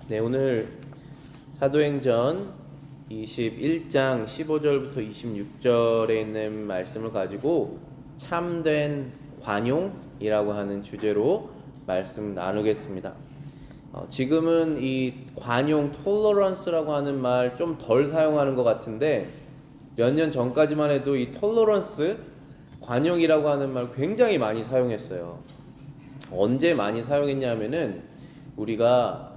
네, 오늘 사도행전 21장 15절부터 26절에 있는 말씀을 가지고 참된 관용이라고 하는 주제로 말씀 나누겠습니다. 지금은 이 관용, 톨러런스라고 하는 말 좀 덜 사용하는 것 같은데 몇 년 전까지만 해도 이 톨러런스, 관용이라고 하는 말 굉장히 많이 사용했어요. 언제 많이 사용했냐면은 우리가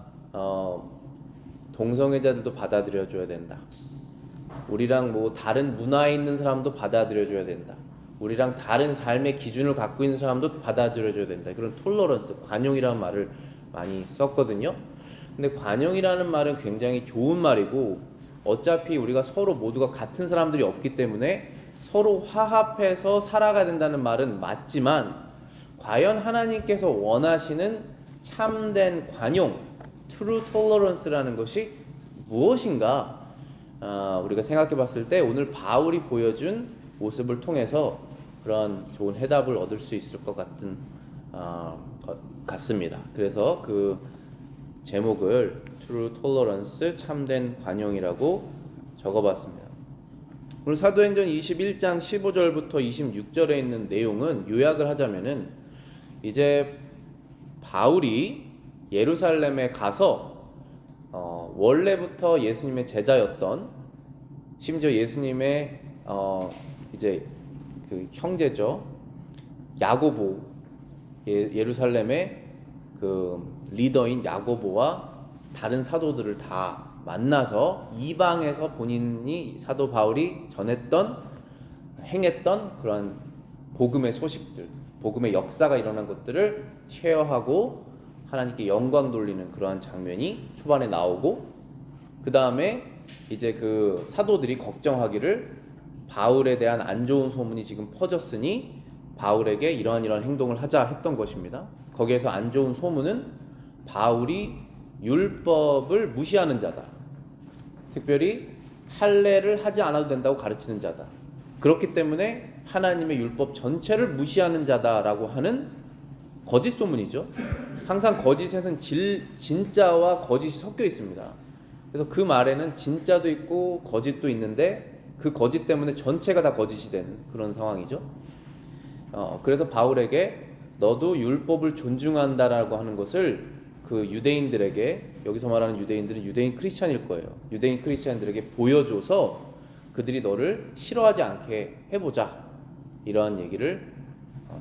동성애자들도 받아들여줘야 된다. 우리랑 뭐 다른 문화에 있는 사람도 받아들여줘야 된다. 우리랑 다른 삶의 기준을 갖고 있는 사람도 받아들여줘야 된다. 그런 톨러런스, 관용이라는 말을 많이 썼거든요. 근데 관용이라는 말은 굉장히 좋은 말이고 어차피 우리가 서로 모두가 같은 사람들이 없기 때문에 서로 화합해서 살아가야 된다는 말은 맞지만 과연 하나님께서 원하시는 참된 관용, true tolerance라는 것이 무엇인가? 우리가 생각해 봤을 때 오늘 바울이 보여준 모습을 통해서 그런 좋은 해답을 얻을 수 있을 것 같습니다. 그래서 그 제목을 true tolerance, 참된 관용이라고 적어봤습니다. 오늘 사도행전 21장 15절부터 26절에 있는 내용은 요약을 하자면은 이제 바울이 예루살렘에 가서 원래부터 예수님의 제자였던, 심지어 예수님의 이제 그 형제죠, 야고보, 예루살렘의 그 리더인 야고보와 다른 사도들을 다 만나서 이방에서 본인이 사도 바울이 전했던, 행했던 그런 복음의 소식들, 복음의 역사가 일어난 것들을 쉐어하고 하나님께 영광 돌리는 그러한 장면이 초반에 나오고, 그 다음에 이제 그 사도들이 걱정하기를 바울에 대한 안 좋은 소문이 지금 퍼졌으니 바울에게 이러한 행동을 하자 했던 것입니다. 거기에서 안 좋은 소문은 바울이 율법을 무시하는 자다, 특별히 할례를 하지 않아도 된다고 가르치는 자다, 그렇기 때문에 하나님의 율법 전체를 무시하는 자다라고 하는 거짓 소문이죠. 항상 거짓에는 진짜와 거짓이 섞여 있습니다. 그래서 그 말에는 진짜도 있고 거짓도 있는데 그 거짓 때문에 전체가 다 거짓이 되는 그런 상황이죠. 그래서 바울에게 너도 율법을 존중한다라고 하는 것을 그 유대인들에게, 여기서 말하는 유대인들은 유대인 크리스찬일 거예요. 유대인 크리스찬들에게 보여줘서 그들이 너를 싫어하지 않게 해보자, 이러한 얘기를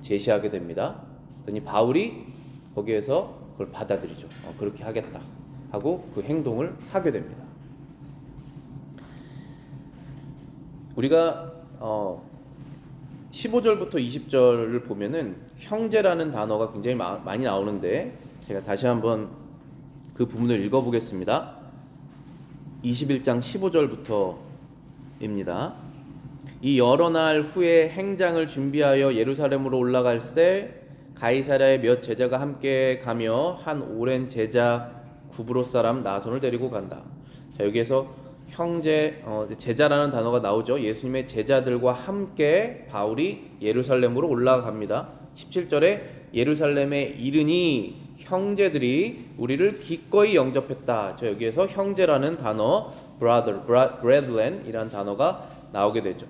제시하게 됩니다. 그랬더니 바울이 거기에서 그걸 받아들이죠. 그렇게 하겠다 하고 그 행동을 하게 됩니다. 우리가 15절부터 20절을 보면은 형제라는 단어가 굉장히 많이 나오는데 제가 다시 한번 그 부분을 읽어보겠습니다. 21장 15절부터입니다. 이 여러 날 후에 행장을 준비하여 예루살렘으로 올라갈새 가이사랴의 몇 제자가 함께 가며 한 오랜 제자 구브로 사람 나손을 데리고 간다. 자, 여기에서 형제, 제자라는 단어가 나오죠. 예수님의 제자들과 함께 바울이 예루살렘으로 올라갑니다. 17절에 예루살렘에 이르니 형제들이 우리를 기꺼이 영접했다. 자, 여기에서 형제라는 단어, brother, brethren 이라는 단어가 나오게 되죠.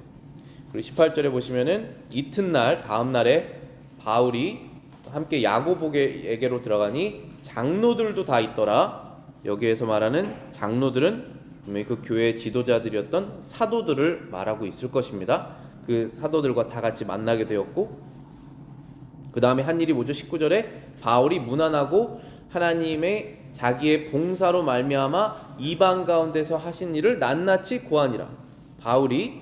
그리고 18절에 보시면은 이튿날, 다음 날에 바울이 함께 야고보에게로 들어가니 장로들도 다 있더라. 여기에서 말하는 장로들은 그 교회의 지도자들이었던 사도들을 말하고 있을 것입니다. 그 사도들과 다 같이 만나게 되었고, 그 다음에 한 일이 뭐죠? 19절에 바울이 문안하고 하나님의 자기의 봉사로 말미암아 이방 가운데서 하신 일을 낱낱이 고하니라. 바울이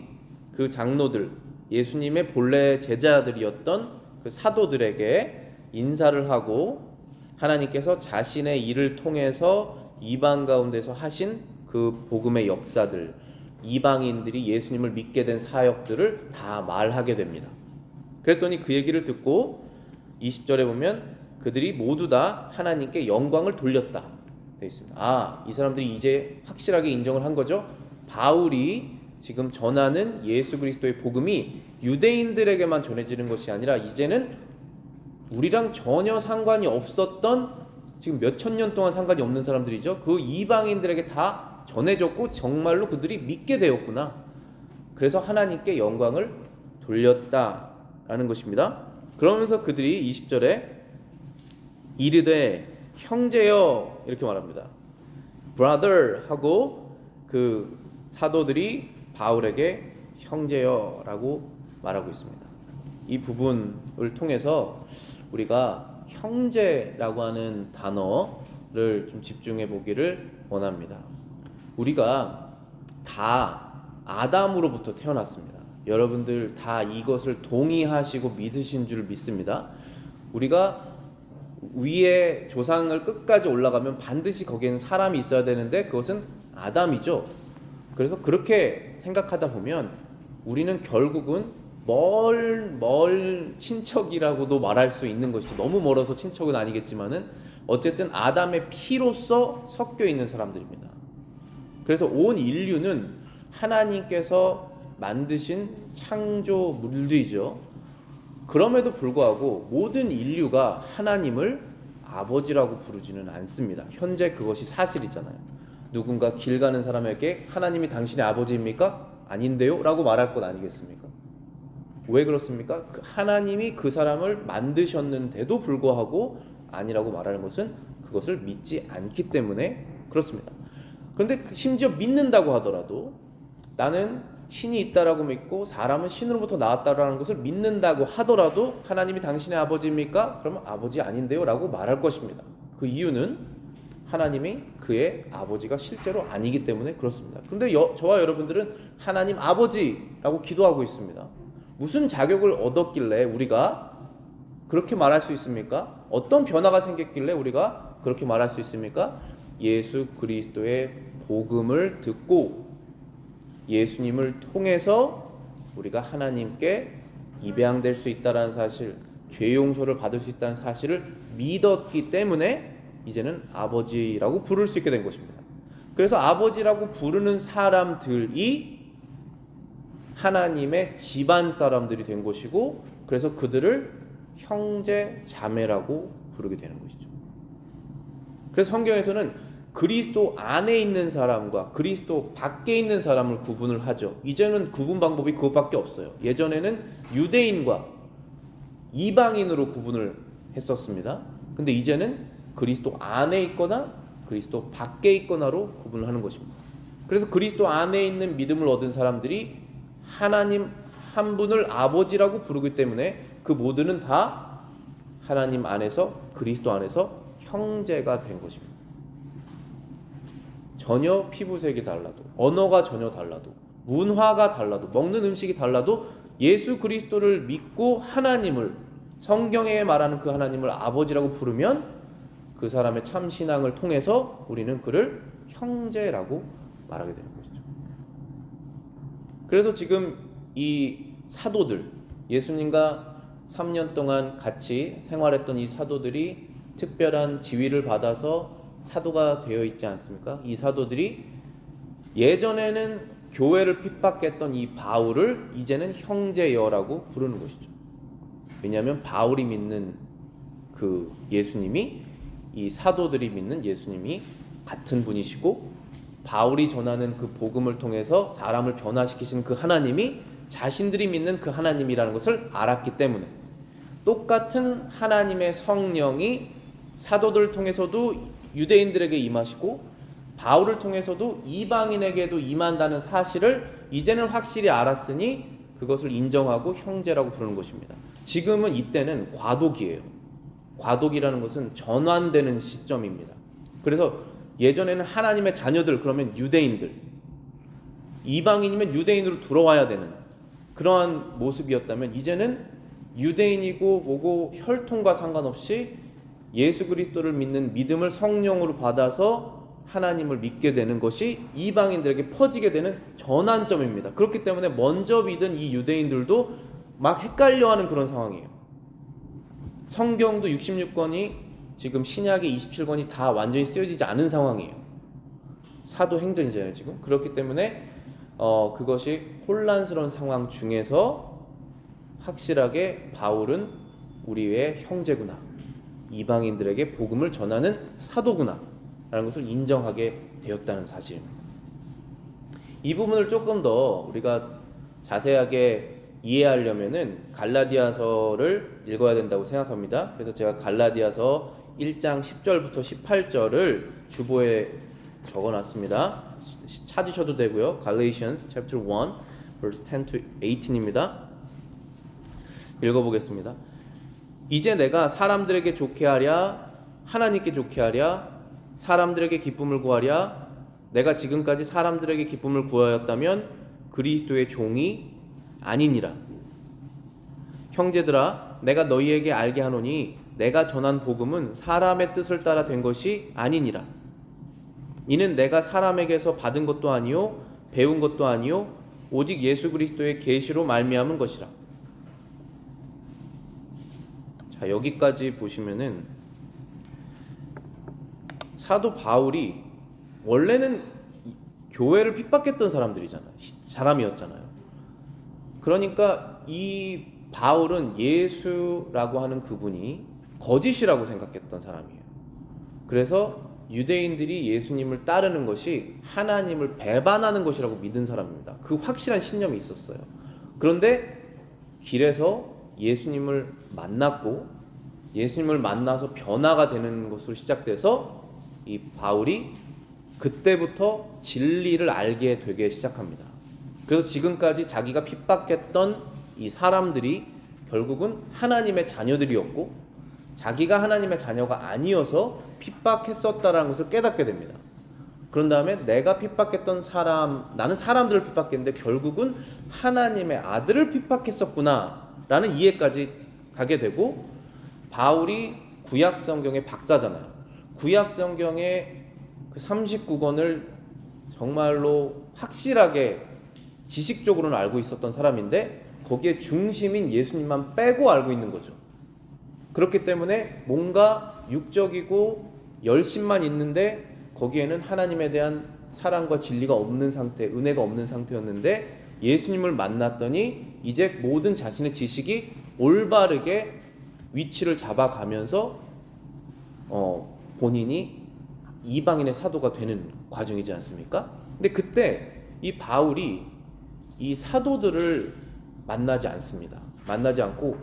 그 장로들, 예수님의 본래 제자들이었던 그 사도들에게 인사를 하고 하나님께서 자신의 일을 통해서 이방 가운데서 하신 그 복음의 역사들, 이방인들이 예수님을 믿게 된 사역들을 다 말하게 됩니다. 그랬더니 그 얘기를 듣고 20절에 보면 그들이 모두 다 하나님께 영광을 돌렸다 되어 있습니다. 이 사람들이 이제 확실하게 인정을 한 거죠. 바울이 지금 전하는 예수 그리스도의 복음이 유대인들에게만 전해지는 것이 아니라 이제는 우리랑 전혀 상관이 없었던 지금 몇천 년 동안 상관이 없는 사람들이죠. 그 이방인들에게 다 전해졌고 정말로 그들이 믿게 되었구나. 그래서 하나님께 영광을 돌렸다라는 것입니다. 그러면서 그들이 20절에 이르되 형제여 이렇게 말합니다. brother 하고 그 사도들이 바울에게 형제여라고 말하고 있습니다. 이 부분을 통해서 우리가 형제라고 하는 단어를 좀 집중해 보기를 원합니다. 우리가 다 아담으로부터 태어났습니다. 여러분들 다 이것을 동의하시고 믿으신 줄 믿습니다. 우리가 위에 조상을 끝까지 올라가면 반드시 거기에는 사람이 있어야 되는데 그것은 아담이죠. 그래서 그렇게 생각하다 보면 우리는 결국은 멀 친척이라고도 말할 수 있는 것이죠. 너무 멀어서 친척은 아니겠지만은 어쨌든 아담의 피로써 섞여 있는 사람들입니다. 그래서 온 인류는 하나님께서 만드신 창조물들이죠. 그럼에도 불구하고 모든 인류가 하나님을 아버지라고 부르지는 않습니다. 현재 그것이 사실이잖아요. 누군가 길 가는 사람에게 하나님이 당신의 아버지입니까? 아닌데요? 라고 말할 것 아니겠습니까? 왜 그렇습니까? 하나님이 그 사람을 만드셨는데도 불구하고 아니라고 말하는 것은 그것을 믿지 않기 때문에 그렇습니다. 그런데 심지어 믿는다고 하더라도 나는 신이 있다라고 믿고 사람은 신으로부터 나왔다라는 것을 믿는다고 하더라도 하나님이 당신의 아버지입니까? 그러면 아버지 아닌데요? 라고 말할 것입니다. 그 이유는 하나님이 그의 아버지가 실제로 아니기 때문에 그렇습니다. 그런데 저와 여러분들은 하나님 아버지라고 기도하고 있습니다. 무슨 자격을 얻었길래 우리가 그렇게 말할 수 있습니까? 어떤 변화가 생겼길래 우리가 그렇게 말할 수 있습니까? 예수 그리스도의 복음을 듣고 예수님을 통해서 우리가 하나님께 입양될 수 있다는 사실, 죄 용서를 받을 수 있다는 사실을 믿었기 때문에 이제는 아버지라고 부를 수 있게 된 것입니다. 그래서 아버지라고 부르는 사람들이 하나님의 집안 사람들이 된 것이고, 그래서 그들을 형제 자매라고 부르게 되는 것이죠. 그래서 성경에서는 그리스도 안에 있는 사람과 그리스도 밖에 있는 사람을 구분을 하죠. 이제는 구분 방법이 그것밖에 없어요. 예전에는 유대인과 이방인으로 구분을 했었습니다. 근데 이제는 그리스도 안에 있거나 그리스도 밖에 있거나로 구분을 하는 것입니다. 그래서 그리스도 안에 있는 믿음을 얻은 사람들이 하나님 한 분을 아버지라고 부르기 때문에 그 모두는 다 하나님 안에서 그리스도 안에서 형제가 된 것입니다. 전혀 피부색이 달라도, 언어가 전혀 달라도, 문화가 달라도, 먹는 음식이 달라도 예수 그리스도를 믿고 하나님을, 성경에 말하는 그 하나님을 아버지라고 부르면 그 사람의 참 신앙을 통해서 우리는 그를 형제라고 말하게 되는 것이죠. 그래서 지금 이 사도들, 예수님과 3년 동안 같이 생활했던 이 사도들이 특별한 지위를 받아서 사도가 되어 있지 않습니까? 이 사도들이 예전에는 교회를 핍박했던 이 바울을 이제는 형제여라고 부르는 것이죠. 왜냐하면 바울이 믿는 그 예수님이, 이 사도들이 믿는 예수님이 같은 분이시고, 바울이 전하는 그 복음을 통해서 사람을 변화시키신 그 하나님이 자신들이 믿는 그 하나님이라는 것을 알았기 때문에, 똑같은 하나님의 성령이 사도들을 통해서도 유대인들에게 임하시고 바울을 통해서도 이방인에게도 임한다는 사실을 이제는 확실히 알았으니 그것을 인정하고 형제라고 부르는 것입니다. 지금은 이때는 과도기예요. 과도기라는 것은 전환되는 시점입니다. 그래서 예전에는 하나님의 자녀들 그러면 유대인들, 이방인이면 유대인으로 들어와야 되는 그러한 모습이었다면, 이제는 유대인이고 뭐고 혈통과 상관없이 예수 그리스도를 믿는 믿음을 성령으로 받아서 하나님을 믿게 되는 것이 이방인들에게 퍼지게 되는 전환점입니다. 그렇기 때문에 먼저 믿은 이 유대인들도 막 헷갈려하는 그런 상황이에요. 성경도 66권이 지금 신약의 27권이 다 완전히 쓰여지지 않은 상황이에요. 사도행전이잖아요 지금. 그렇기 때문에 그것이 혼란스러운 상황 중에서 확실하게 바울은 우리의 형제구나, 이방인들에게 복음을 전하는 사도구나 라는 것을 인정하게 되었다는 사실입니다. 이 부분을 조금 더 우리가 자세하게 이해하려면은 갈라디아서를 읽어야 된다고 생각합니다. 그래서 제가 갈라디아서 1장 10절부터 18절을 주보에 적어놨습니다. 찾으셔도 되고요. Galatians chapter 1 verse 10 to 18입니다. 읽어보겠습니다. 이제 내가 사람들에게 좋게 하랴 하나님께 좋게 하랴 사람들에게 기쁨을 구하랴 내가 지금까지 사람들에게 기쁨을 구하였다면 그리스도의 종이 아니니라. 형제들아 내가 너희에게 알게 하노니 내가 전한 복음은 사람의 뜻을 따라 된 것이 아니니라. 이는 내가 사람에게서 받은 것도 아니요 배운 것도 아니요 오직 예수 그리스도의 계시로 말미암은 것이라. 자, 여기까지 보시면은 사도 바울이 원래는 교회를 핍박했던 사람이었잖아요. 그러니까 이 바울은 예수라고 하는 그분이 거짓이라고 생각했던 사람이에요. 그래서 유대인들이 예수님을 따르는 것이 하나님을 배반하는 것이라고 믿은 사람입니다. 그 확실한 신념이 있었어요. 그런데 길에서 예수님을 만났고 예수님을 만나서 변화가 되는 것으로 시작돼서 이 바울이 그때부터 진리를 알게 되게 시작합니다. 그래서 지금까지 자기가 핍박했던 이 사람들이 결국은 하나님의 자녀들이었고 자기가 하나님의 자녀가 아니어서 핍박했었다라는 것을 깨닫게 됩니다. 그런 다음에 내가 핍박했던 나는 사람들을 핍박했는데 결국은 하나님의 아들을 핍박했었구나 라는 이해까지 가게 되고, 바울이 구약 성경의 박사잖아요. 구약 성경의 그 39권을 정말로 확실하게 지식적으로는 알고 있었던 사람인데 거기에 중심인 예수님만 빼고 알고 있는 거죠. 그렇기 때문에 뭔가 육적이고 열심만 있는데 거기에는 하나님에 대한 사랑과 진리가 없는 상태, 은혜가 없는 상태였는데 예수님을 만났더니 이제 모든 자신의 지식이 올바르게 위치를 잡아가면서 본인이 이방인의 사도가 되는 과정이지 않습니까? 근데 그때 이 바울이 이 사도들을 만나지 않습니다. 만나지 않고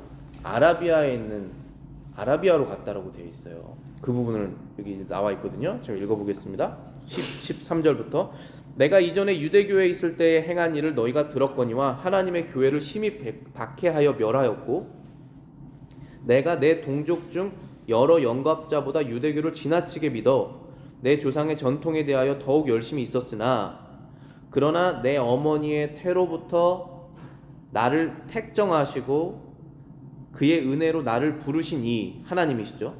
아라비아로 갔다라고 되어 있어요. 그 부분을 여기 이제 나와 있거든요. 제가 읽어보겠습니다. 13절부터 내가 이전에 유대교에 있을 때에 행한 일을 너희가 들었거니와 하나님의 교회를 심히 박해하여 멸하였고 내가 내 동족 중 여러 영갑자보다 유대교를 지나치게 믿어 내 조상의 전통에 대하여 더욱 열심히 있었으나 그러나 내 어머니의 태로부터 나를 택정하시고 그의 은혜로 나를 부르신 이 하나님이시죠.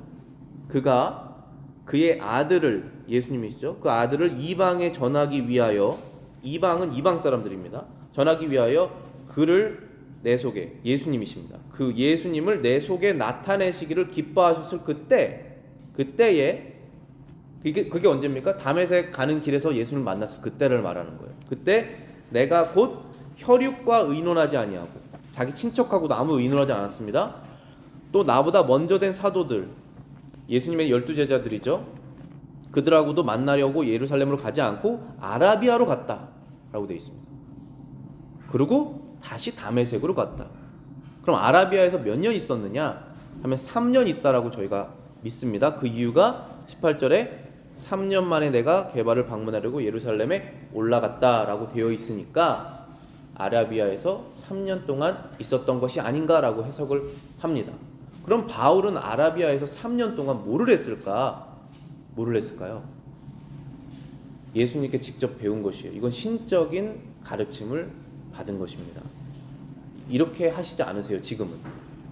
그가 그의 아들을, 예수님이시죠. 그 아들을 이방에 전하기 위하여, 이방은 이방 사람들입니다. 전하기 위하여 그를 내 속에, 예수님이십니다. 그 예수님을 내 속에 나타내시기를 기뻐하셨을 그때에 그게 언제입니까? 다메섹 가는 길에서 예수님을 만났을 그때를 말하는 거예요. 그때 내가 곧 혈육과 의논하지 아니하고, 자기 친척하고도 아무 의논하지 않았습니다. 또 나보다 먼저 된 사도들, 예수님의 12제자들이죠. 그들하고도 만나려고 예루살렘으로 가지 않고 아라비아로 갔다라고 되어 있습니다. 그리고 다시 다메섹으로 갔다. 그럼 아라비아에서 몇 년 있었느냐 하면 3년 있다라고 저희가 믿습니다. 그 이유가 18절에 3년 만에 내가 게바를 방문하려고 예루살렘에 올라갔다라고 되어 있으니까 아라비아에서 3년 동안 있었던 것이 아닌가라고 해석을 합니다. 그럼 바울은 아라비아에서 3년 동안 뭐를 했을까요? 예수님께 직접 배운 것이에요. 이건 신적인 가르침을 받은 것입니다. 이렇게 하시지 않으세요, 지금은.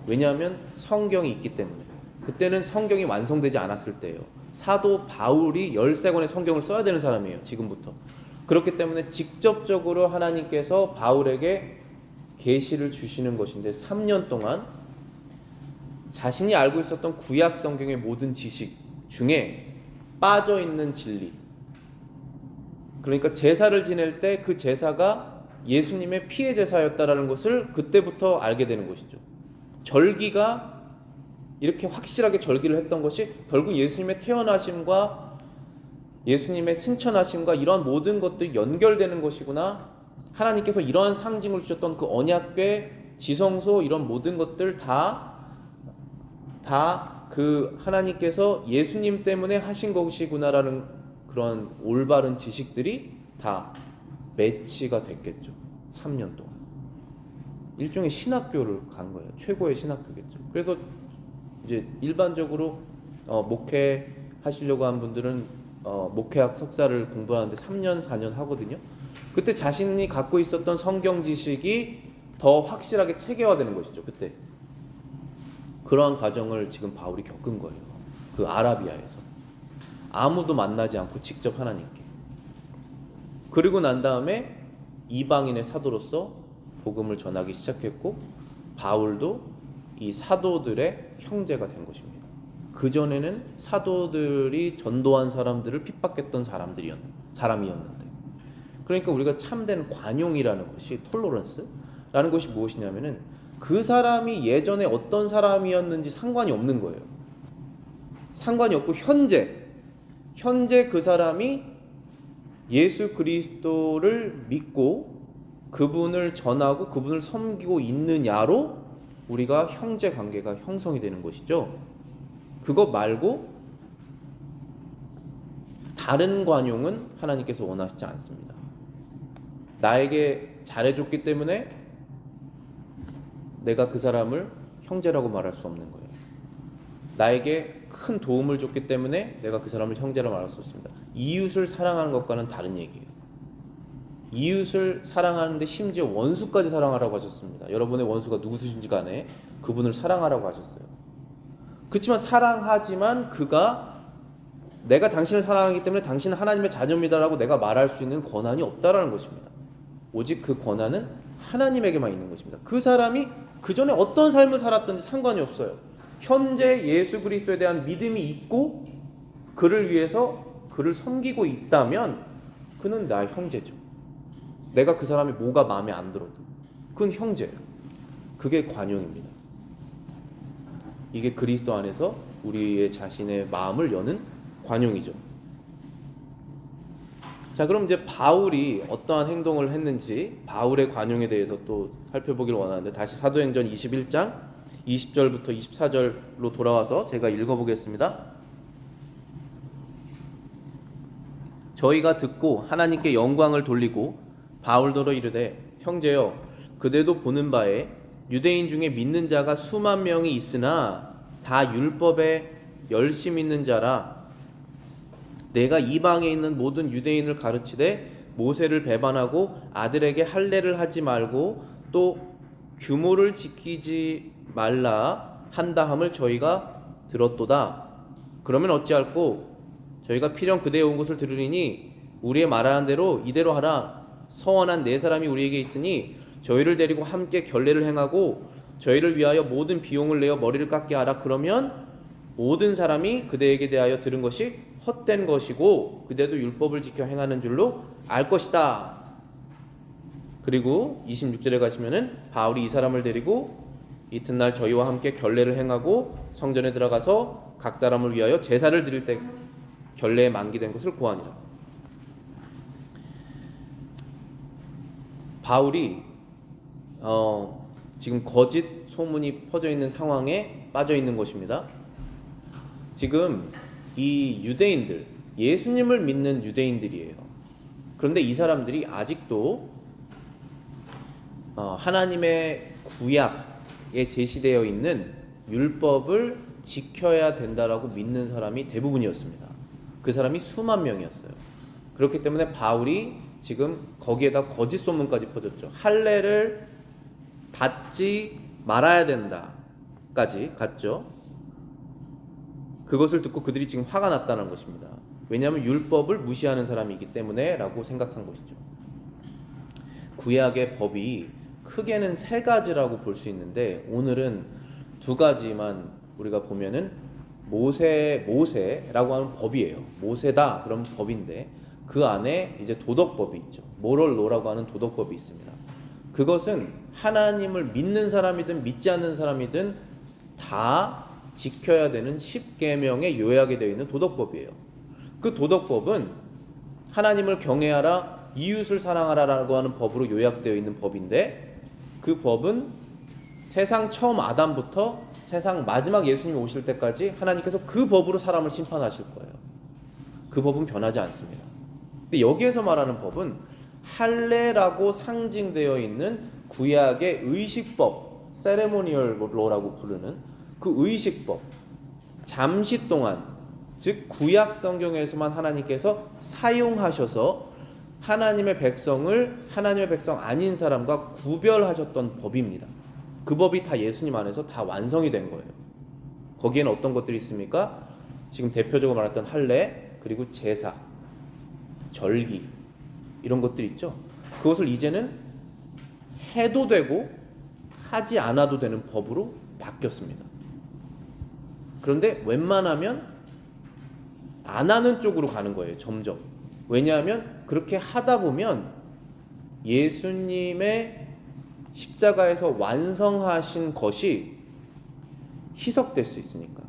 왜냐하면 성경이 있기 때문에. 그때는 성경이 완성되지 않았을 때예요. 사도 바울이 13권의 성경을 써야 되는 사람이에요, 지금부터. 그렇기 때문에 직접적으로 하나님께서 바울에게 계시를 주시는 것인데 3년 동안 자신이 알고 있었던 구약 성경의 모든 지식 중에 빠져있는 진리, 그러니까 제사를 지낼 때 그 제사가 예수님의 피의 제사였다라는 것을 그때부터 알게 되는 것이죠. 절기가 이렇게 확실하게 절기를 했던 것이 결국 예수님의 태어나심과 예수님의 승천하심과 이러한 모든 것들이 연결되는 것이구나. 하나님께서 이러한 상징을 주셨던 그 언약궤, 지성소 이런 모든 것들 다 그 하나님께서 예수님 때문에 하신 것이구나라는 그런 올바른 지식들이 다 매치가 됐겠죠. 3년 동안. 일종의 신학교를 간 거예요. 최고의 신학교겠죠. 그래서 이제 일반적으로 목회 하시려고 한 분들은 목회학 석사를 공부하는데 3년, 4년 하거든요. 그때 자신이 갖고 있었던 성경 지식이 더 확실하게 체계화되는 것이죠. 그때 그러한 과정을 지금 바울이 겪은 거예요. 그 아라비아에서 아무도 만나지 않고 직접 하나님께. 그리고 난 다음에 이방인의 사도로서 복음을 전하기 시작했고 바울도 이 사도들의 형제가 된 것입니다. 그전에는 사도들이 전도한 사람들을 핍박했던 사람이었는데, 그러니까 우리가 참된 관용이라는 것이, 톨러런스라는 것이 무엇이냐면은 그 사람이 예전에 어떤 사람이었는지 상관이 없는 거예요. 상관이 없고 현재 그 사람이 예수 그리스도를 믿고 그분을 전하고 그분을 섬기고 있느냐로 우리가 형제 관계가 형성이 되는 것이죠. 그거 말고 다른 관용은 하나님께서 원하시지 않습니다. 나에게 잘해줬기 때문에 내가 그 사람을 형제라고 말할 수 없는 거예요. 나에게 큰 도움을 줬기 때문에 내가 그 사람을 형제라고 말할 수 없습니다. 이웃을 사랑하는 것과는 다른 얘기예요. 이웃을 사랑하는데 심지어 원수까지 사랑하라고 하셨습니다. 여러분의 원수가 누구든지 간에 그분을 사랑하라고 하셨어요. 그렇지만 사랑하지만 그가 내가 당신을 사랑하기 때문에 당신은 하나님의 자녀입니다라고 내가 말할 수 있는 권한이 없다라는 것입니다. 오직 그 권한은 하나님에게만 있는 것입니다. 그 사람이 그 전에 어떤 삶을 살았든지 상관이 없어요. 현재 예수 그리스도에 대한 믿음이 있고 그를 위해서 그를 섬기고 있다면 그는 나의 형제죠. 내가 그 사람이 뭐가 마음에 안 들어도 그건 형제예요. 그게 관용입니다. 이게 그리스도 안에서 우리의 자신의 마음을 여는 관용이죠. 자, 그럼 이제 바울이 어떠한 행동을 했는지 바울의 관용에 대해서 또 살펴보기를 원하는데, 다시 사도행전 21장 20절부터 24절로 돌아와서 제가 읽어보겠습니다. 저희가 듣고 하나님께 영광을 돌리고 바울더러 이르되, 형제여, 그대도 보는 바에 유대인 중에 믿는 자가 수만 명이 있으나 다 율법에 열심 있는 자라. 내가 이방에 있는 모든 유대인을 가르치되 모세를 배반하고 아들에게 할례를 하지 말고 또 규모를 지키지 말라 한다 함을 저희가 들었도다. 그러면 어찌할꼬? 저희가 필연 그대의 온 것을 들으리니 우리의 말하는 대로 이대로 하라. 서원한 네 사람이 우리에게 있으니 저희를 데리고 함께 결례를 행하고 저희를 위하여 모든 비용을 내어 머리를 깎게 하라. 그러면 모든 사람이 그대에게 대하여 들은 것이 헛된 것이고 그대도 율법을 지켜 행하는 줄로 알 것이다. 그리고 26절에 가시면은 바울이 이 사람을 데리고 이튿날 저희와 함께 결례를 행하고 성전에 들어가서 각 사람을 위하여 제사를 드릴 때 결례에 만기된 것을 고하니라. 바울이 지금 거짓 소문이 퍼져 있는 상황에 빠져 있는 것입니다. 지금 이 유대인들, 예수님을 믿는 유대인들이에요. 그런데 이 사람들이 아직도 하나님의 구약에 제시되어 있는 율법을 지켜야 된다라고 믿는 사람이 대부분이었습니다. 그 사람이 수만 명이었어요. 그렇기 때문에 바울이 지금 거기에다 거짓 소문까지 퍼졌죠. 할례를 받지 말아야 된다까지 갔죠. 그것을 듣고 그들이 지금 화가 났다는 것입니다. 왜냐하면 율법을 무시하는 사람이기 때문에 라고 생각한 것이죠. 구약의 법이 크게는 세 가지라고 볼 수 있는데 오늘은 두 가지만 우리가 보면은 모세라고 하는 법이에요. 모세다 그런 법인데 그 안에 이제 도덕법이 있죠. 모럴로라고 하는 도덕법이 있습니다. 그것은 하나님을 믿는 사람이든 믿지 않는 사람이든 다 지켜야 되는 10계명에 요약이 되어 있는 도덕법이에요. 그 도덕법은 하나님을 경외하라, 이웃을 사랑하라라고 하는 법으로 요약되어 있는 법인데, 그 법은 세상 처음 아담부터 세상 마지막 예수님이 오실 때까지 하나님께서 그 법으로 사람을 심판하실 거예요. 그 법은 변하지 않습니다. 근데 여기에서 말하는 법은 할례라고 상징되어 있는 구약의 의식법, 세레모니얼 로라고 부르는 그 의식법, 잠시 동안, 즉 구약 성경에서만 하나님께서 사용하셔서 하나님의 백성을 하나님의 백성 아닌 사람과 구별하셨던 법입니다. 그 법이 다 예수님 안에서 다 완성이 된 거예요. 거기에는 어떤 것들이 있습니까? 지금 대표적으로 말했던 할례, 그리고 제사, 절기, 이런 것들 있죠. 그것을 이제는 해도 되고 하지 않아도 되는 법으로 바뀌었습니다. 그런데 웬만하면 안 하는 쪽으로 가는 거예요, 점점. 왜냐하면 그렇게 하다 보면 예수님의 십자가에서 완성하신 것이 희석될 수 있으니까,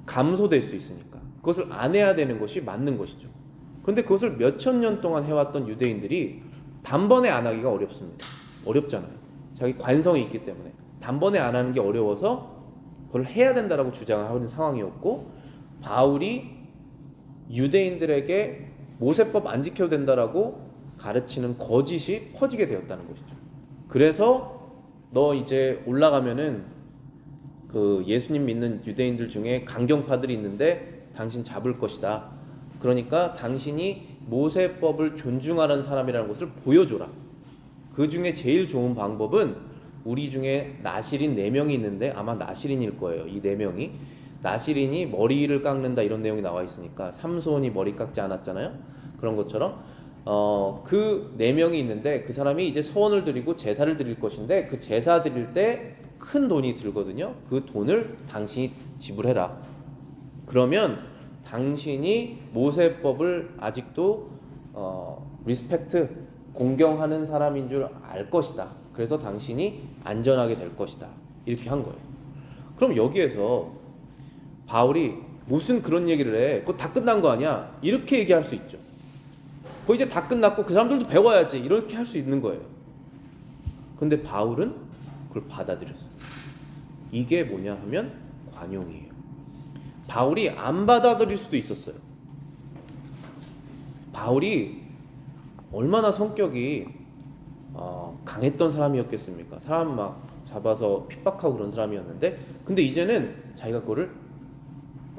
감소될 수 있으니까 그것을 안 해야 되는 것이 맞는 것이죠. 그런데 그것을 몇천 년 동안 해왔던 유대인들이 단번에 안 하기가 어렵습니다. 어렵잖아요. 자기 관성이 있기 때문에 단번에 안 하는 게 어려워서 그걸 해야 된다라고 주장하는 상황이었고, 바울이 유대인들에게 모세법 안 지켜도 된다라고 가르치는 거짓이 퍼지게 되었다는 것이죠. 그래서 너 이제 올라가면은 그 예수님 믿는 유대인들 중에 강경파들이 있는데 당신 잡을 것이다. 그러니까 당신이 모세법을 존중하는 사람이라는 것을 보여줘라. 그 중에 제일 좋은 방법은, 우리 중에 나실인 4명이 있는데 아마 나실인일 거예요. 이 4명이 나실인이 머리를 깎는다 이런 내용이 나와 있으니까, 삼손이 머리 깎지 않았잖아요. 그런 것처럼 그 4명이 있는데 그 사람이 이제 소원을 드리고 제사를 드릴 것인데, 그 제사 드릴 때 큰 돈이 들거든요. 그 돈을 당신이 지불해라. 그러면 당신이 모세법을 아직도 리스펙트, 공경하는 사람인 줄 알 것이다. 그래서 당신이 안전하게 될 것이다. 이렇게 한 거예요. 그럼 여기에서 바울이 무슨 그런 얘기를 해? 그거 다 끝난 거 아니야? 이렇게 얘기할 수 있죠. 그거 이제 다 끝났고 그 사람들도 배워야지. 이렇게 할 수 있는 거예요. 근데 바울은 그걸 받아들였어요. 이게 뭐냐 하면 관용이에요. 바울이 안 받아들일 수도 있었어요. 바울이 얼마나 성격이 강했던 사람이었겠습니까? 사람 막 잡아서 핍박하고 그런 사람이었는데, 근데 이제는 자기가 그거를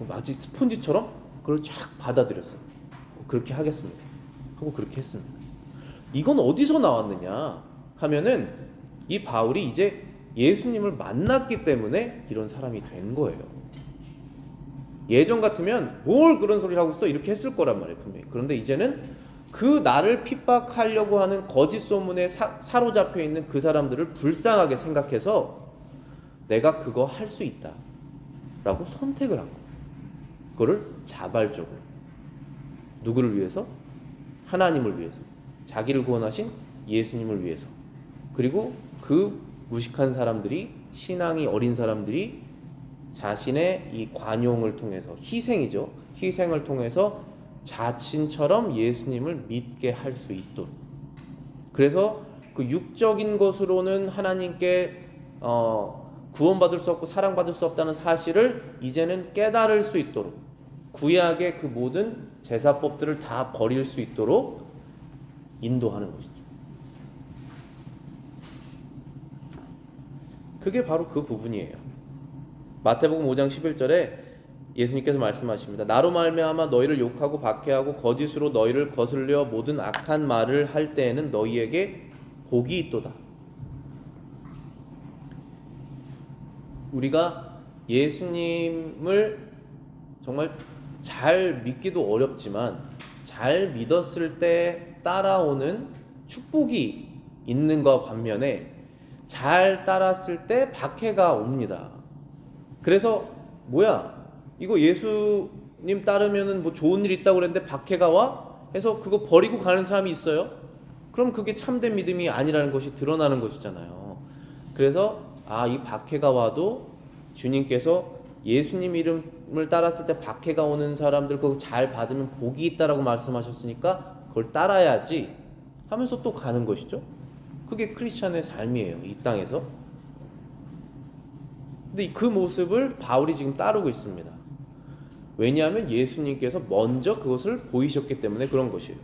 마치 스폰지처럼 그걸 쫙 받아들였어요. 그렇게 하겠습니다 하고 그렇게 했습니다. 이건 어디서 나왔느냐 하면은, 이 바울이 이제 예수님을 만났기 때문에 이런 사람이 된 거예요. 예전 같으면 뭘 그런 소리를 하고 있어? 이렇게 했을 거란 말이에요, 분명히. 그런데 이제는 그 나를 핍박하려고 하는 거짓 소문에 사로잡혀 있는 그 사람들을 불쌍하게 생각해서 내가 그거 할 수 있다 라고 선택을 한 거예요. 그거를 자발적으로. 누구를 위해서? 하나님을 위해서. 자기를 구원하신 예수님을 위해서. 그리고 그 무식한 사람들이, 신앙이 어린 사람들이 자신의 이 관용을 통해서, 희생이죠. 희생을 통해서 자신처럼 예수님을 믿게 할 수 있도록. 그래서 그 육적인 것으로는 하나님께 구원받을 수 없고 사랑받을 수 없다는 사실을 이제는 깨달을 수 있도록, 구약의 그 모든 제사법들을 다 버릴 수 있도록 인도하는 것이죠. 그게 바로 그 부분이에요. 마태복음 5장 11절에 예수님께서 말씀하십니다. 나로 말미암아 너희를 욕하고 박해하고 거짓으로 너희를 거슬려 모든 악한 말을 할 때에는 너희에게 복이 있도다. 우리가 예수님을 정말 잘 믿기도 어렵지만 잘 믿었을 때 따라오는 축복이 있는 것 반면에, 잘 따랐을 때 박해가 옵니다. 그래서 뭐야, 이거 예수님 따르면은 뭐 좋은 일 있다고 그랬는데 박해가 와? 해서 그거 버리고 가는 사람이 있어요? 그럼 그게 참된 믿음이 아니라는 것이 드러나는 것이잖아요. 그래서 이 박해가 와도 주님께서 예수님 이름을 따랐을 때 박해가 오는 사람들 그거 잘 받으면 복이 있다라고 말씀하셨으니까 그걸 따라야지 하면서 또 가는 것이죠. 그게 크리스찬의 삶이에요, 이 땅에서. 근데 그 모습을 바울이 지금 따르고 있습니다. 왜냐하면 예수님께서 먼저 그것을 보이셨기 때문에 그런 것이에요.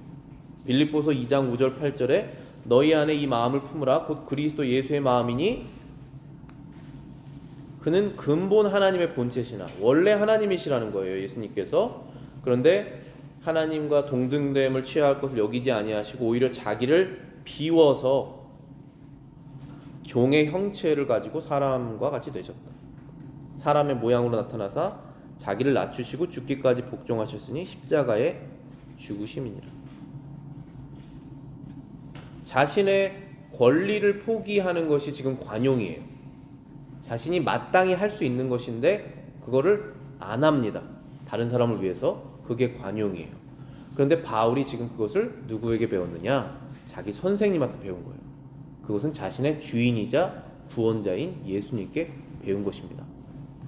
빌립보서 2장 5절 8절에 너희 안에 이 마음을 품으라 곧 그리스도 예수의 마음이니 그는 근본 하나님의 본체시나 원래 하나님이시라는 거예요, 예수님께서. 그런데 하나님과 동등됨을 취할 것을 여기지 아니하시고 오히려 자기를 비워서 종의 형체를 가지고 사람과 같이 되셨다. 사람의 모양으로 나타나사 자기를 낮추시고 죽기까지 복종하셨으니 십자가에 죽으심이니라. 자신의 권리를 포기하는 것이 지금 관용이에요. 자신이 마땅히 할 수 있는 것인데 그거를 안 합니다. 다른 사람을 위해서. 그게 관용이에요. 그런데 바울이 지금 그것을 누구에게 배웠느냐? 자기 선생님한테 배운 거예요. 그것은 자신의 주인이자 구원자인 예수님께 배운 것입니다.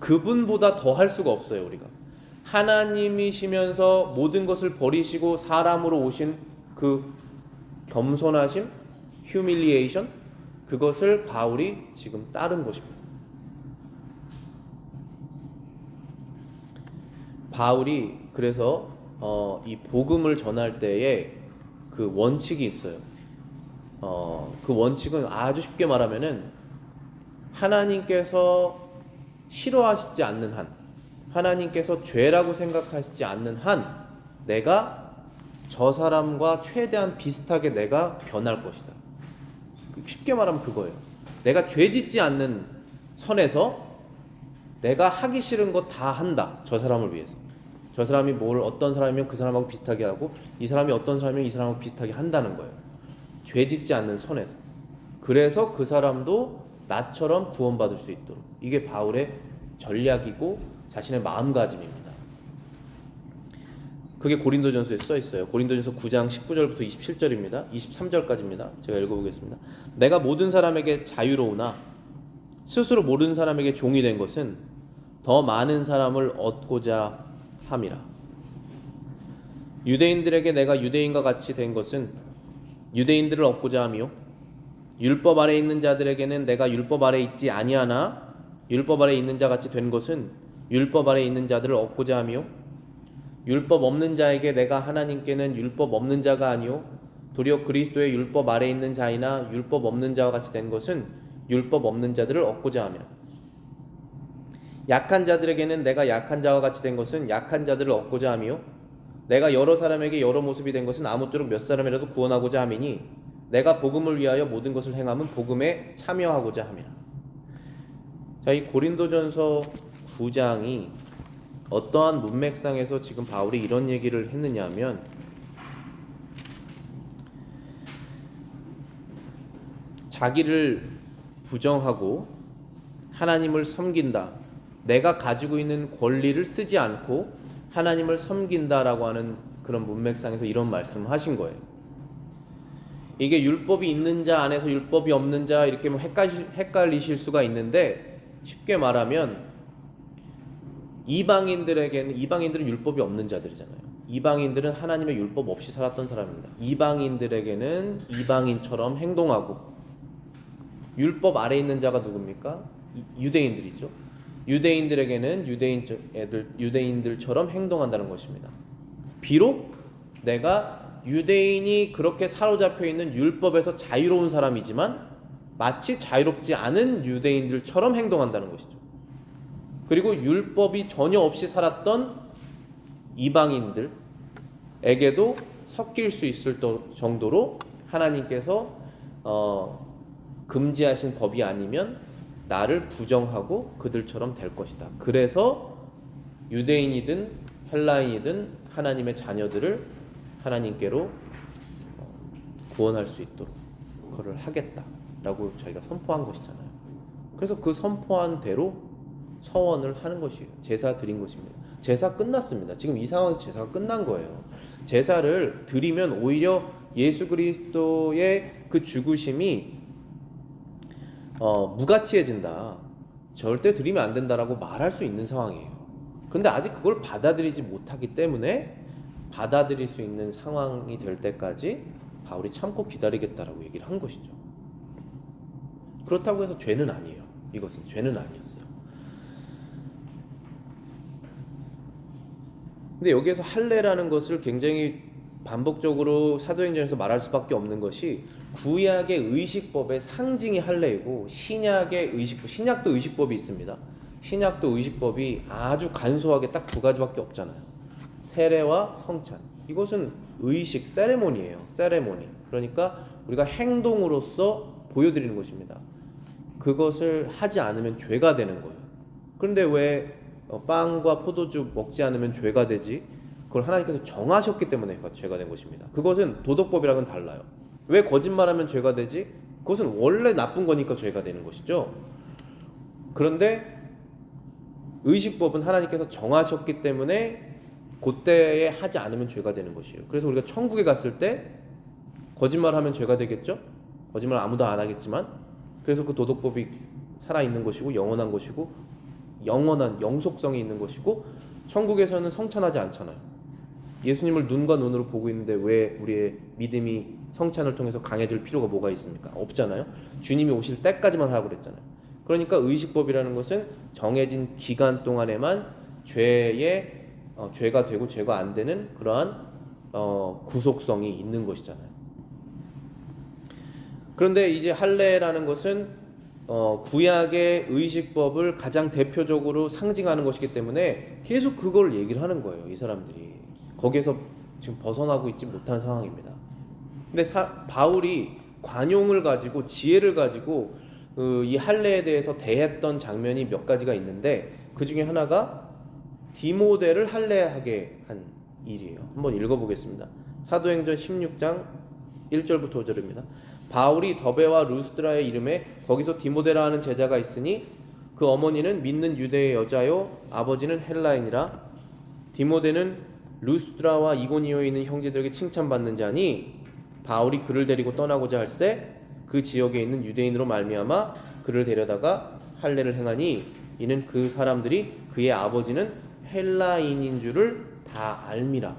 그분보다 더 할 수가 없어요. 우리가 하나님이시면서 모든 것을 버리시고 사람으로 오신 그 겸손하심, 휴밀리에이션, 그것을 바울이 지금 따른 것입니다. 바울이 그래서 이 복음을 전할 때에 그 원칙이 있어요. 그 원칙은 아주 쉽게 말하면은 하나님께서 싫어하시지 않는 한, 하나님께서 죄라고 생각하시지 않는 한, 내가 저 사람과 최대한 비슷하게 내가 변할 것이다. 쉽게 말하면 그거예요. 내가 죄 짓지 않는 선에서 내가 하기 싫은 거 다 한다. 저 사람을 위해서. 저 사람이 어떤 사람이면 그 사람하고 비슷하게 하고 이 사람이 어떤 사람이면 이 사람하고 비슷하게 한다는 거예요. 죄 짓지 않는 선에서. 그래서 그 사람도 나처럼 구원받을 수 있도록. 이게 바울의 전략이고 자신의 마음가짐입니다. 그게 고린도전서에 써 있어요. 고린도전서 9장 19절부터 27절입니다. 23절까지입니다. 제가 읽어보겠습니다. 내가 모든 사람에게 자유로우나 스스로 모르는 사람에게 종이 된 것은 더 많은 사람을 얻고자 함이라. 유대인들에게 내가 유대인과 같이 된 것은 유대인들을 얻고자 함이요 율법 아래 있는 자들에게는 내가 율법 아래 있지 아니하나 율법 아래 있는 자 같이 된 것은 율법 아래 있는 자들을 얻고자 함이요 율법 없는 자에게 내가 하나님께는 율법 없는 자가 아니요 도리어 그리스도의 율법 아래 있는 자이나 율법 없는 자와 같이 된 것은 율법 없는 자들을 얻고자 함이라. 약한 자들에게는 내가 약한 자와 같이 된 것은 약한 자들을 얻고자 함이요 내가 여러 사람에게 여러 모습이 된 것은 아무쪼록 몇 사람이라도 구원하고자 함이니 내가 복음을 위하여 모든 것을 행함은 복음에 참여하고자 함이라. 자, 이 고린도전서 9장이 어떠한 문맥상에서 지금 바울이 이런 얘기를 했느냐 하면 자기를 부정하고 하나님을 섬긴다. 내가 가지고 있는 권리를 쓰지 않고 하나님을 섬긴다라고 하는 그런 문맥상에서 이런 말씀을 하신 거예요. 이게 율법이 있는 자 안에서 율법이 없는 자 이렇게 헷갈리실 수가 있는데 쉽게 말하면 이방인들은 율법이 없는 자들이잖아요. 이방인들은 하나님의 율법 없이 살았던 사람입니다. 이방인들에게는 이방인처럼 행동하고 율법 아래 있는 자가 누굽니까? 유대인들이죠. 유대인들에게는 유대인들처럼 행동한다는 것입니다. 비록 내가 유대인이 그렇게 사로잡혀 있는 율법에서 자유로운 사람이지만 마치 자유롭지 않은 유대인들처럼 행동한다는 것이죠. 그리고 율법이 전혀 없이 살았던 이방인들에게도 섞일 수 있을 정도로 하나님께서 금지하신 법이 아니면 나를 부정하고 그들처럼 될 것이다. 그래서 유대인이든 헬라인이든 하나님의 자녀들을 하나님께로 구원할 수 있도록 그걸 하겠다라고 저희가 선포한 것이잖아요. 그래서 그 선포한 대로 서원을 하는 것이에요. 제사 드린 것입니다. 제사 끝났습니다. 지금 이 상황에서 제사가 끝난 거예요. 제사를 드리면 오히려 예수 그리스도의 그 죽으심이 무가치해진다. 절대 드리면 안 된다라고 말할 수 있는 상황이에요. 그런데 아직 그걸 받아들이지 못하기 때문에 받아들일 수 있는 상황이 될 때까지 바울이 참고 기다리겠다라고 얘기를 한 것이죠. 그렇다고 해서 죄는 아니에요. 이것은 죄는 아니었어요. 근데 여기에서 할례라는 것을 굉장히 반복적으로 사도행전에서 말할 수밖에 없는 것이 구약의 의식법의 상징이 할례이고 신약의 의식법, 신약도 의식법이 있습니다. 신약도 의식법이 아주 간소하게 딱 두 가지밖에 없잖아요. 세례와 성찬. 이것은 의식, 세레모니예요. 세레모니. 그러니까 우리가 행동으로서 보여드리는 것입니다. 그것을 하지 않으면 죄가 되는 거예요. 그런데 왜 빵과 포도주 먹지 않으면 죄가 되지? 그걸 하나님께서 정하셨기 때문에 죄가 된 것입니다. 그것은 도덕법이랑은 달라요. 왜 거짓말하면 죄가 되지? 그것은 원래 나쁜 거니까 죄가 되는 것이죠. 그런데 의식법은 하나님께서 정하셨기 때문에 그때에 하지 않으면 죄가 되는 것이에요. 그래서 우리가 천국에 갔을 때 거짓말하면 죄가 되겠죠? 거짓말 아무도 안 하겠지만, 그래서 그 도덕법이 살아있는 것이고 영원한 것이고 영원한 영속성이 있는 것이고, 천국에서는 성찬하지 않잖아요. 예수님을 눈과 눈으로 보고 있는데 왜 우리의 믿음이 성찬을 통해서 강해질 필요가 뭐가 있습니까? 없잖아요. 주님이 오실 때까지만 하라고 그랬잖아요. 그러니까 의식법이라는 것은 정해진 기간 동안에만 죄가 되고 죄가 안 되는 그러한 구속성이 있는 것이잖아요. 그런데 이제 할례라는 것은 구약의 의식법을 가장 대표적으로 상징하는 것이기 때문에 계속 그걸 얘기를 하는 거예요. 이 사람들이 거기에서 지금 벗어나고 있지 못한 상황입니다. 근데 바울이 관용을 가지고 지혜를 가지고 이 할례에 대해서 대했던 장면이 몇 가지가 있는데, 그 중에 하나가 디모데를 할례하게 한 일이에요. 한번 읽어보겠습니다. 사도행전 16장 1절부터 5절입니다. 바울이 더베와 루스드라의 이름에 거기서 디모데라 하는 제자가 있으니 그 어머니는 믿는 유대의 여자요 아버지는 헬라인이라. 디모데는 루스드라와 이고니오에 있는 형제들에게 칭찬받는 자니 바울이 그를 데리고 떠나고자 할새 그 지역에 있는 유대인으로 말미암아 그를 데려다가 할례를 행하니 이는 그 사람들이 그의 아버지는 헬라인인 줄을 다 알미라.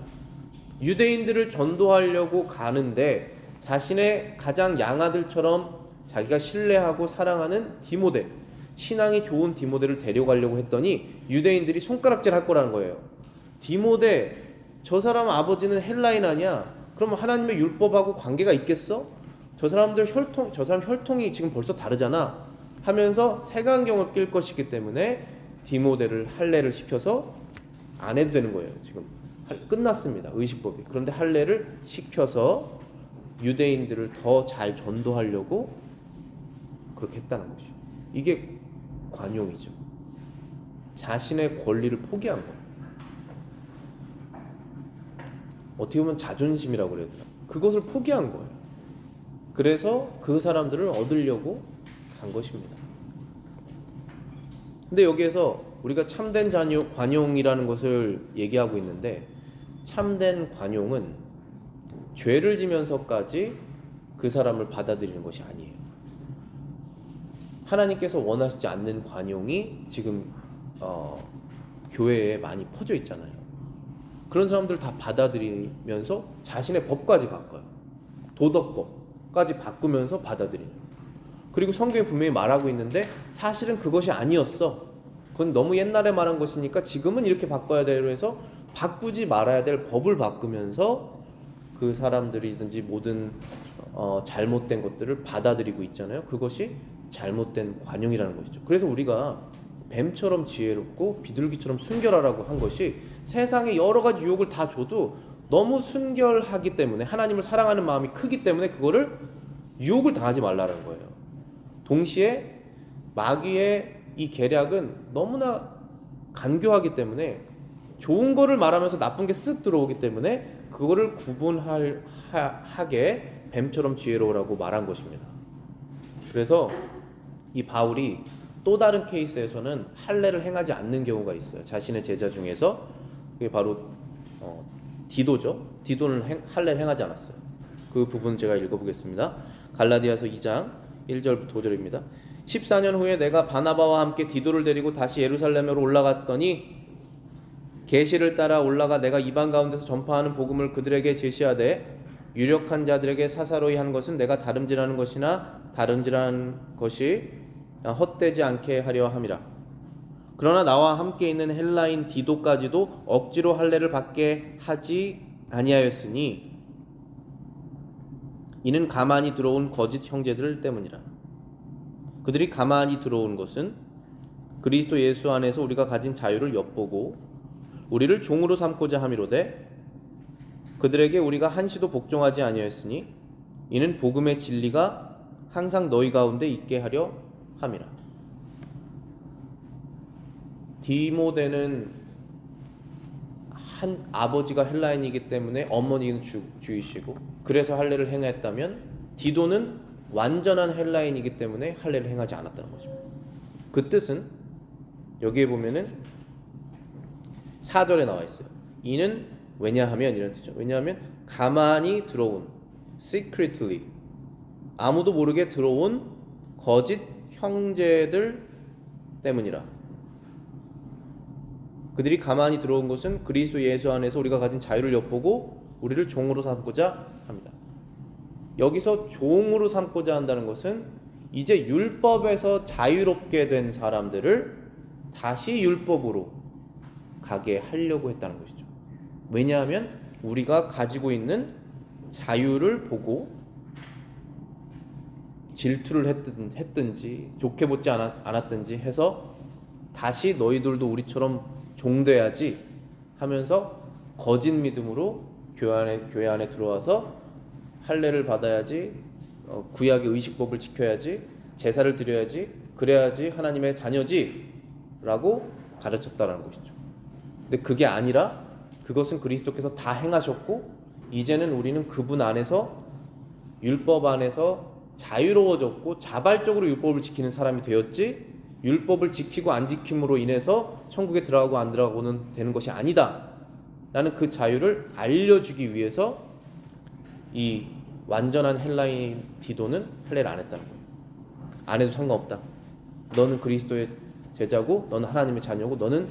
유대인들을 전도하려고 가는데 자신의 가장 양아들처럼 자기가 신뢰하고 사랑하는 디모데, 신앙이 좋은 디모데를 데려가려고 했더니 유대인들이 손가락질 할 거라는 거예요. 디모데, 저 사람 아버지는 헬라인 아니야? 그럼 하나님의 율법하고 관계가 있겠어? 저 사람 혈통이 지금 벌써 다르잖아 하면서 색안경을 낄 것이기 때문에 디모데를 할례를 시켜서 안 해도 되는 거예요. 지금 끝났습니다. 의식법이. 그런데 할례를 시켜서 유대인들을 더 잘 전도하려고 그렇게 했다는 것이죠. 이게 관용이죠. 자신의 권리를 포기한 거예요. 어떻게 보면 자존심이라고 그래야 되나? 그것을 포기한 거예요. 그래서 그 사람들을 얻으려고 간 것입니다. 근데 여기에서 우리가 참된 관용이라는 것을 얘기하고 있는데, 참된 관용은 죄를 지면서까지 그 사람을 받아들이는 것이 아니에요. 하나님께서 원하시지 않는 관용이 지금 교회에 많이 퍼져 있잖아요. 그런 사람들 다 받아들이면서 자신의 법까지 바꿔요. 도덕법까지 바꾸면서 받아들이는. 그리고 성경이 분명히 말하고 있는데 사실은 그것이 아니었어. 그건 너무 옛날에 말한 것이니까 지금은 이렇게 바꿔야 되려 해서 바꾸지 말아야 될 법을 바꾸면서 그 사람들이든지 모든 잘못된 것들을 받아들이고 있잖아요. 그것이 잘못된 관용이라는 것이죠. 그래서 우리가 뱀처럼 지혜롭고 비둘기처럼 순결하라고 한 것이 세상에 여러 가지 유혹을 다 줘도 너무 순결하기 때문에, 하나님을 사랑하는 마음이 크기 때문에 그거를 유혹을 당하지 말라는 거예요. 동시에 마귀의 이 계략은 너무나 간교하기 때문에 좋은 거를 말하면서 나쁜 게 쓱 들어오기 때문에 그거를 구분하게 뱀처럼 지혜로우라고 말한 것입니다. 그래서 이 바울이 또 다른 케이스에서는 할례를 행하지 않는 경우가 있어요. 자신의 제자 중에서. 그게 바로 디도죠. 디도는 할례를 행하지 않았어요. 그 부분 제가 읽어보겠습니다. 갈라디아서 2장 1절부터 5절입니다. 14년 후에 내가 바나바와 함께 디도를 데리고 다시 예루살렘으로 올라갔더니 계시를 따라 올라가 내가 이방 가운데서 전파하는 복음을 그들에게 제시하되 유력한 자들에게 사사로이 한 것은 내가 다름질하는 것이나 다름질하는 것이 헛되지 않게 하려 함이라. 그러나 나와 함께 있는 헬라인 디도까지도 억지로 할례를 받게 하지 아니하였으니 이는 가만히 들어온 거짓 형제들 때문이라. 그들이 가만히 들어온 것은 그리스도 예수 안에서 우리가 가진 자유를 엿보고 우리를 종으로 삼고자 함이로되 그들에게 우리가 한시도 복종하지 아니하였으니 이는 복음의 진리가 항상 너희 가운데 있게 하려 함이라. 디모데는 한 아버지가 헬라인이기 때문에 어머니는 주이시고 그래서 할례를 행했다면 디도는 완전한 헬라인이기 때문에 할례를 행하지 않았다는 것입니다. 그 뜻은 여기에 보면은 4절에 나와 있어요. 이는 왜냐하면 이런 뜻이죠. 왜냐하면 가만히 들어온 secretly 아무도 모르게 들어온 거짓 형제들 때문이라. 그들이 가만히 들어온 것은 그리스도 예수 안에서 우리가 가진 자유를 엿보고 우리를 종으로 삼고자 합니다. 여기서 종으로 삼고자 한다는 것은 이제 율법에서 자유롭게 된 사람들을 다시 율법으로 가게 하려고 했다는 것이죠. 왜냐하면 우리가 가지고 있는 자유를 보고 질투를 했든지 좋게 보지 않았든지 해서 다시 너희들도 우리처럼 종돼야지 하면서 거짓 믿음으로 교회 안에 들어와서 할례를 받아야지, 구약의 의식법을 지켜야지, 제사를 드려야지, 그래야지 하나님의 자녀지 라고 가르쳤다라는 것이죠. 근데 그게 아니라 그것은 그리스도께서 다 행하셨고 이제는 우리는 그분 안에서 율법 안에서 자유로워졌고 자발적으로 율법을 지키는 사람이 되었지 율법을 지키고 안 지킴으로 인해서 천국에 들어가고 안 들어가고는 되는 것이 아니다 라는 그 자유를 알려주기 위해서 이 완전한 헬라인 디도는 할례를 안 했다는 거예요. 안 해도 상관없다. 너는 그리스도의 제자고 너는 하나님의 자녀고 너는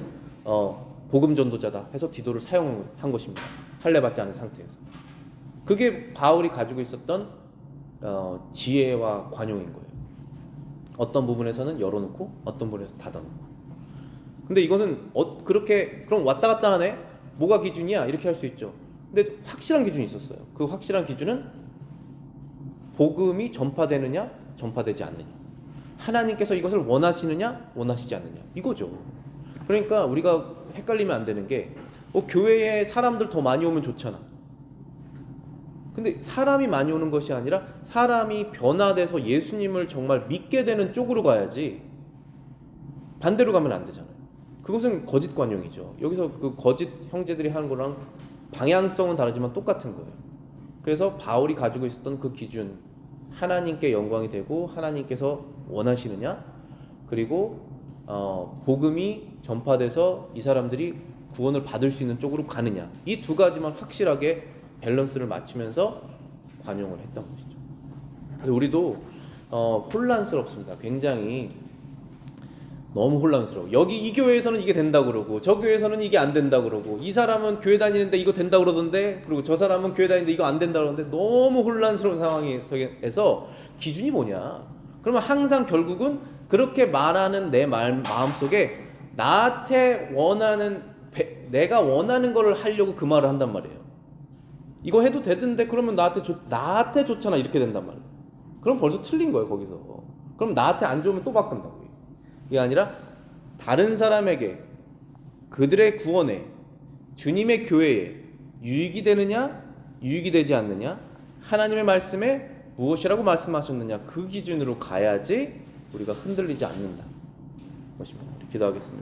복음 전도자다 해서 디도를 사용한 것입니다. 할례 받지 않은 상태에서. 그게 바울이 가지고 있었던 지혜와 관용인 거예요. 어떤 부분에서는 열어놓고 어떤 부분에서 닫아놓고. 근데 이거는 그렇게 그럼 왔다 갔다 하네? 뭐가 기준이야? 이렇게 할 수 있죠. 근데 확실한 기준이 있었어요. 그 확실한 기준은 복음이 전파되느냐 전파되지 않느냐, 하나님께서 이것을 원하시느냐 원하시지 않느냐, 이거죠. 그러니까 우리가 헷갈리면 안 되는 게 교회에 사람들 더 많이 오면 좋잖아. 근데 사람이 많이 오는 것이 아니라 사람이 변화돼서 예수님을 정말 믿게 되는 쪽으로 가야지 반대로 가면 안 되잖아요. 그것은 거짓 관용이죠. 여기서 그 거짓 형제들이 하는 거랑 방향성은 다르지만 똑같은 거예요. 그래서 바울이 가지고 있었던 그 기준, 하나님께 영광이 되고 하나님께서 원하시느냐, 그리고 복음이 전파돼서 이 사람들이 구원을 받을 수 있는 쪽으로 가느냐, 이 두 가지만 확실하게 밸런스를 맞추면서 관용을 했던 것이죠. 그래서 우리도 혼란스럽습니다. 굉장히 너무 혼란스러워. 여기 이 교회에서는 이게 된다 그러고 저 교회에서는 이게 안 된다 그러고 이 사람은 교회 다니는데 이거 된다 그러던데 그리고 저 사람은 교회 다니는데 이거 안 된다 그러는데 너무 혼란스러운 상황에서 기준이 뭐냐? 그러면 항상 결국은 그렇게 말하는 내 마음속에 나한테 내가 원하는 거를 하려고 그 말을 한단 말이에요. 이거 해도 되던데 그러면 나한테 좋잖아 이렇게 된단 말이에요. 그럼 벌써 틀린 거예요 거기서. 그럼 나한테 안 좋으면 또 바꾼다고. 이게 아니라 다른 사람에게 그들의 구원에 주님의 교회에 유익이 되느냐 유익이 되지 않느냐, 하나님의 말씀에 무엇이라고 말씀하셨느냐, 그 기준으로 가야지 우리가 흔들리지 않는다 것입니다. 기도하겠습니다.